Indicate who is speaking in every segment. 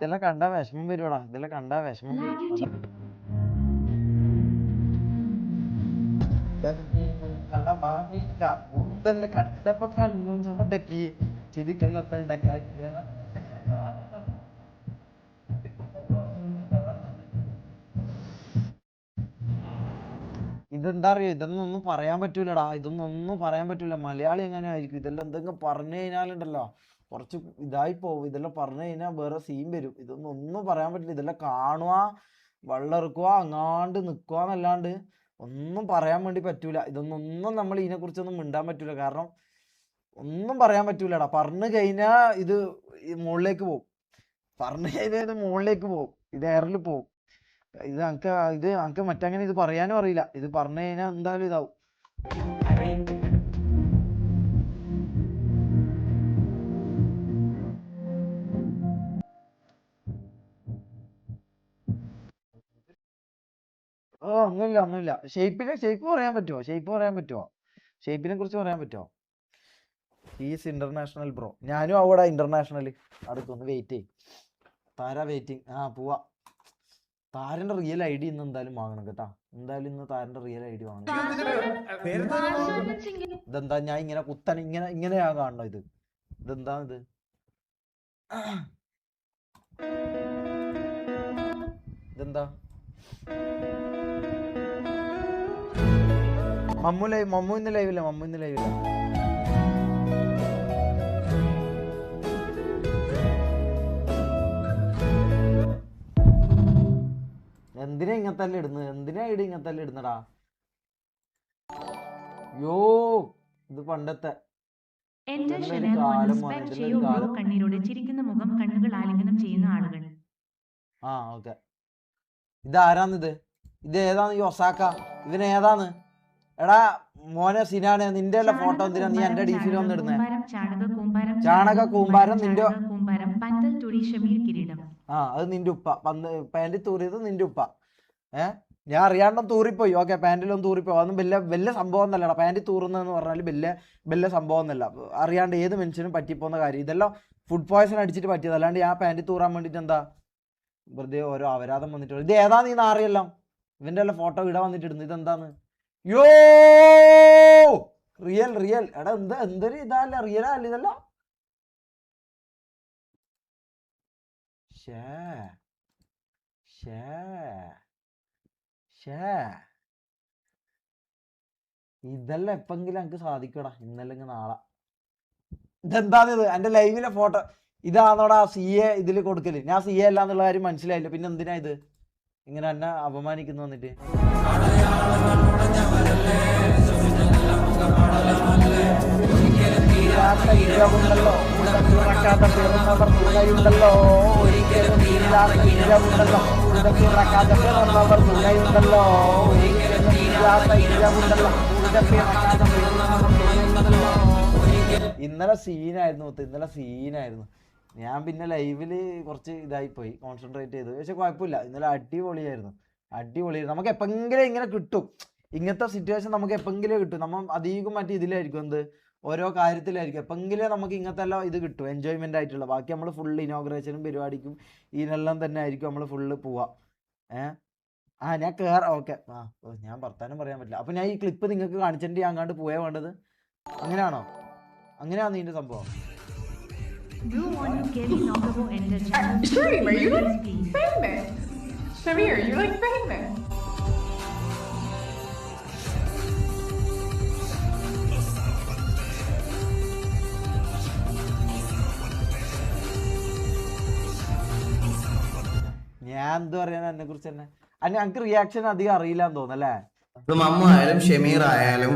Speaker 1: ഇതെല്ലാം കണ്ടാ വിഷമം വരുവാടാ, ഇതെല്ലാം കണ്ടാ വിഷമം വരും. കണ്ടപ്പോ കണ്ണുണ്ടാക്കി ഇതെന്താ അറിയോ, ഇതൊന്നും പറയാൻ പറ്റൂലടാ, ഇതൊന്നും പറയാൻ പറ്റൂല. മലയാളി എങ്ങനെ ആയിരിക്കും ഇതെല്ലാം എന്തെങ്കിലും പറഞ്ഞു കഴിഞ്ഞാലുണ്ടല്ലോ കുറച്ച് ഇതായി പോകും. ഇതെല്ലാം പറഞ്ഞു കഴിഞ്ഞാൽ വേറെ സീൻ വരും. ഒന്നും പറയാൻ പറ്റില്ല. ഇതെല്ലാം കാണുക, വെള്ളം ഇറക്കുക, അങ്ങാണ്ട് നിക്കുക എന്നല്ലാണ്ട് ഒന്നും പറയാൻ വേണ്ടി പറ്റൂല. ഒന്നും നമ്മൾ ഇതിനെ കുറിച്ചൊന്നും മിണ്ടാൻ പറ്റൂല. കാരണം ഒന്നും പറയാൻ പറ്റൂലടാ. പറഞ്ഞു കഴിഞ്ഞാൽ ഇത് മുകളിലേക്ക് പോകും, പറഞ്ഞു കഴിഞ്ഞാൽ ഇത് മുകളിലേക്ക് പോകും, ഇത് എയറിൽ പോകും. ഇത് മറ്റങ്ങനെ ഇത് പറയാനും അറിയില്ല. ഇത് പറഞ്ഞു കഴിഞ്ഞാൽ എന്തായാലും ഇതാവും. ഒന്നുമില്ല. ഷേപ്പ് പറയാൻ പറ്റുമോ? ഷേപ്പിനെ കുറിച്ച് പറയാൻ പറ്റുമോ? He's international bro. ഞാനും അവിടെ ഇന്റർനാഷണൽ. അടുത്തൊന്ന് വെയിറ്റ് ചെയ്യും. താര വെയിറ്റിംഗ്. പോവാ. താരന്റെ റിയൽ ഐഡി ഇന്ന് എന്തായാലും വാങ്ങണം കേട്ടാ. എന്തായാലും ഇന്ന് താരന്റെ റിയൽ ഐഡി വാങ്ങണം. ഇതെന്താ ഞാൻ ഇങ്ങനെ കുത്തനെ ഇങ്ങനെയാ കാണണോ? ഇതെന്താ ഇത്? ഇതെന്താ? മമ്മു ഇന്ന് ലൈവില്ല. എന്തിനാ ഇങ്ങനത്തല്ല ഇടുന്നത്? എന്തിനാ ഐഡി ഇങ്ങനത്തല്ല ഇടുന്നടാ? യോ, ഇത് പണ്ടത്തെ
Speaker 2: കണ്ണീരോടെ ചിരിക്കുന്ന മുഖം, കണ്ണുകൾ ആലിംഗനം ചെയ്യുന്ന ആളുകൾ.
Speaker 1: ഓക്കെ. ഇതാരാന്നിത്? ഇത് ഏതാന്ന്? ഈ ഒസാക്ക ഇവനേതാന്ന്? എടാ മോനെ സിനാണ്, നിന്റെ അല്ല ഫോട്ടോ എന്തിനാ നീ എന്റെ ഡിസിയിൽ വന്നിടുന്നേ? ചാണക കൂമ്പാരം നിന്റെ അത് നിന്റെ ഉപ്പ. പാൻറ് തൂറിയത് നിന്റെ ഉപ്പ. ഞാൻ അറിയാണ്ടും തൂറിപ്പോയി. ഓക്കെ, പാൻറിലൊന്നും തൂറിപ്പോയി. അതൊന്നും വലിയ സംഭവം എന്നല്ലടാ. പാൻറ് തൂറുന്നതെന്ന് പറഞ്ഞാൽ വലിയ സംഭവം എന്നല്ല. അറിയാണ്ട് ഏത് മനുഷ്യനും പറ്റിപ്പോകുന്ന കാര്യം. ഇതെല്ലാം ഫുഡ് പോയ്സൺ അടിച്ചിട്ട് പറ്റിയത്. അല്ലാണ്ട് ഞാൻ പാൻറ് തൂറാൻ വേണ്ടിട്ട് എന്താ വെറുതെ ഓരോ അപരാധം വന്നിട്ട്. ഇത് ഏതാ നീ അറിയല്ലോ? ഇവന്റെ അല്ല ഫോട്ടോ ഇട വന്നിട്ടിടുന്നു. ഇതെന്താന്ന്? യോ, റിയൽ. എടാ എന്തൊരു ഇതല്ല, റിയലാ അല്ല ഇതല്ല? ഇതെല്ലാം എപ്പെങ്കിലും എനിക്ക് സാധിക്കടാ, ഇന്നല്ലെങ്കിൽ നാളെ. ഇതെന്താണിത്? എന്റെ ലൈവിലെ ഫോട്ടോ ഇതാണോടാ CA ഇതിൽ കൊടുക്കല്? ഞാൻ CA അല്ല എന്നുള്ള കാര്യം മനസ്സിലായില്ല. പിന്നെ എന്തിനാ ഇത് ഇങ്ങനെ എന്നെ അപമാനിക്കുന്നു വന്നിട്ട്? ഇന്നലെ സീനായിരുന്നു. ഞാൻ പിന്നെ ലൈവില് കുറച്ച് ഇതായിപ്പോയി, കോൺസെൻട്രേറ്റ് ചെയ്തു. പക്ഷെ കുഴപ്പമില്ല, ഇന്നലെ അടിപൊളിയായിരുന്നു. നമുക്ക് എപ്പെങ്കിലും ഇങ്ങനെ കിട്ടും. ഇങ്ങനത്തെ സിറ്റുവേഷൻ നമുക്ക് എപ്പെങ്കിലും കിട്ടും. നമ്മൾ അധികം മറ്റേ ഇതിലായിരിക്കും, എന്ത് ഓരോ കാര്യത്തിലായിരിക്കും. എപ്പെങ്കിലും നമുക്ക് ഇങ്ങനത്തെ എല്ലാം ഇത് കിട്ടും, എൻജോയ്മെന്റ് ആയിട്ടുള്ള. ബാക്കി നമ്മൾ ഫുള്ള് ഇനോഗ്രേഷനും പരിപാടിക്കും ഇതിനെല്ലാം തന്നെ ആയിരിക്കും നമ്മൾ ഫുള്ള് പോവാ. ഞാൻ ഓക്കെ. ഞാൻ വർത്താനം പറയാൻ പറ്റില്ല. അപ്പൊ ഞാൻ ഈ ക്ലിപ്പ് നിങ്ങൾക്ക് കാണിച്ചിട്ട് ഞാൻ അങ്ങാണ്ട് പോയാ വേണ്ടത്? അങ്ങനെയാണോ ഇതിന്റെ സംഭവം?
Speaker 3: Shreem, are you like famous? Shamir, you like famous?
Speaker 1: ഞാൻ എന്ത് പറയാൻ എന്നെ കുറിച്ച് തന്നെ? ഞങ്ങക്ക് റിയാക്ഷൻ അധികം അറിയില്ലാന്ന് തോന്നല്ലേ?
Speaker 4: മമ്മു ആയാലും ഷമീർ ആയാലും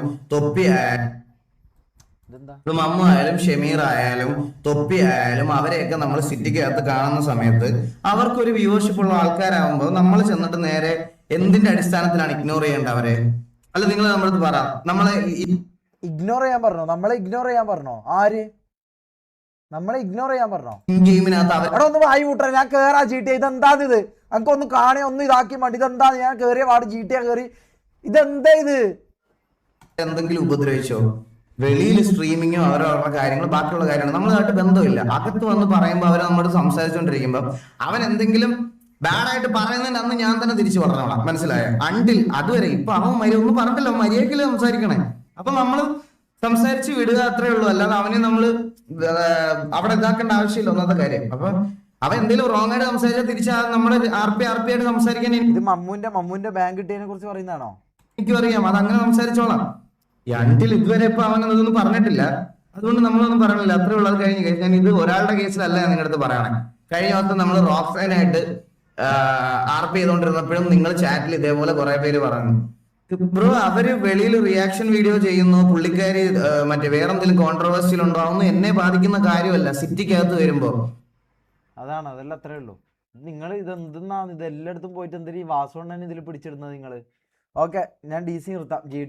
Speaker 4: തൊപ്പി ആയാലും അവരെയൊക്കെ നമ്മൾ സിറ്റിക്കകത്ത് കാണുന്ന സമയത്ത് അവർക്കൊരു വ്യൂവർഷിപ്പ് ഉള്ള ആൾക്കാരാകുമ്പോൾ നമ്മൾ ചെന്നിട്ട് നേരെ എന്തിന്റെ അടിസ്ഥാനത്തിലാണ് ഇഗ്നോർ ചെയ്യേണ്ട അവരെ? അല്ല, നിങ്ങൾ നമ്മളത് പറ. നമ്മളെ
Speaker 1: ഇഗ്നോർ ചെയ്യാൻ പറഞ്ഞോ? ആര് നമ്മളെ ഇഗ്നോർ ചെയ്യാൻ പറഞ്ഞോ?
Speaker 4: ഗെയിമിനകത്ത്
Speaker 1: ഒന്ന് വായി കൂട്ടറ. ഞാൻ കേറാ GTA. ഇതെന്താണിത്? എനിക്കൊന്ന് കാണേ, ഒന്ന് ഇതാക്കി മതി. ഇതെന്താ? ഞാൻ കേറിയ പാട് GTA കയറി. ഇതെന്താ ഇത്?
Speaker 4: എന്തെങ്കിലും ഉപദ്രവിച്ചോ? വെളിയിൽ സ്ട്രീമിങ്ങും അവരവരുടെ കാര്യങ്ങൾ ബാക്കിയുള്ള കാര്യങ്ങൾ നമ്മളായിട്ട് ബന്ധമില്ല. അകത്ത് വന്ന് പറയുമ്പോൾ അവർ നമ്മോട് സംസാരിച്ചുകൊണ്ടിരിക്കുമ്പോൾ അവൻ എന്തെങ്കിലും ബാഡായിട്ട് പറയുന്നതിന് അന്ന് ഞാൻ തന്നെ തിരിച്ചു പറഞ്ഞോളാം, മനസ്സിലായോ? അണ്ടിൽ അതുവരെ ഇപ്പൊ അവൻ ഒന്നും പറഞ്ഞില്ല, മര്യാദക്കില്ല സംസാരിക്കണേ. അപ്പൊ നമ്മള് സംസാരിച്ച് വിടുക അത്രേ ഉള്ളൂ, അല്ലാതെ അവനെ നമ്മള് അവിടെ ഇതാക്കേണ്ട ആവശ്യമില്ല. ഒന്നാമത്തെ കാര്യം. അപ്പൊ അവൻ എന്തെങ്കിലും റോങ് ആയിട്ട് സംസാരിച്ചാൽ തിരിച്ചാ നമ്മള് ആർപി ആയിട്ട് സംസാരിക്കാൻ
Speaker 1: ഇത് മമ്മൂന്റെ ബാങ്ക് കിട്ടിയതിനെ കുറിച്ച് പറയുന്നതാണോ?
Speaker 4: എനിക്കും അറിയാം, അത് അങ്ങനെ സംസാരിച്ചോളാം. ഈ അണ്ടിൽ ഇതുവരെ ഇപ്പൊ അവൻ അതൊന്നും പറഞ്ഞിട്ടില്ല, അതുകൊണ്ട് നമ്മളൊന്നും പറയണില്ല. അത്രേ ഉള്ളത്. കഴിഞ്ഞ കേസ് ഞാൻ ഇത് ഒരാളുടെ കേസിലല്ല ഞാൻ നിങ്ങളുടെ അടുത്ത് പറയണേ. കഴിഞ്ഞ ദിവസം നമ്മൾ റോക്സൈനായിട്ട് ആർപി ചെയ്തോണ്ടിരുന്നപ്പോഴും നിങ്ങൾ ചാറ്റിൽ ഇതേപോലെ കുറെ പേര് പറഞ്ഞു, ബ്രോ അവര് വെളിയിൽ റിയാക്ഷൻ വീഡിയോ ചെയ്യുന്നു, പുള്ളിക്കാരി മറ്റേ വേറെ എന്തെങ്കിലും കോൺട്രവേഴ്സിയിൽ ഉണ്ടോ, അതൊന്നും എന്നെ ബാധിക്കുന്ന കാര്യമല്ല. സിറ്റിക്കകത്ത് വരുമ്പോ
Speaker 1: അതാണ്, അതെല്ലാം അത്രേ ഉള്ളൂ. നിങ്ങൾ ഇതെന്തെന്നാണ് ഇത് എല്ലായിടത്തും പോയിട്ട് എന്തിനാ ഈ വാസോണ്ണൻ ഇതിൽ പിടിച്ചിടുന്നത് നിങ്ങൾ? ഓക്കെ, ഞാൻ DC നിർത്താം.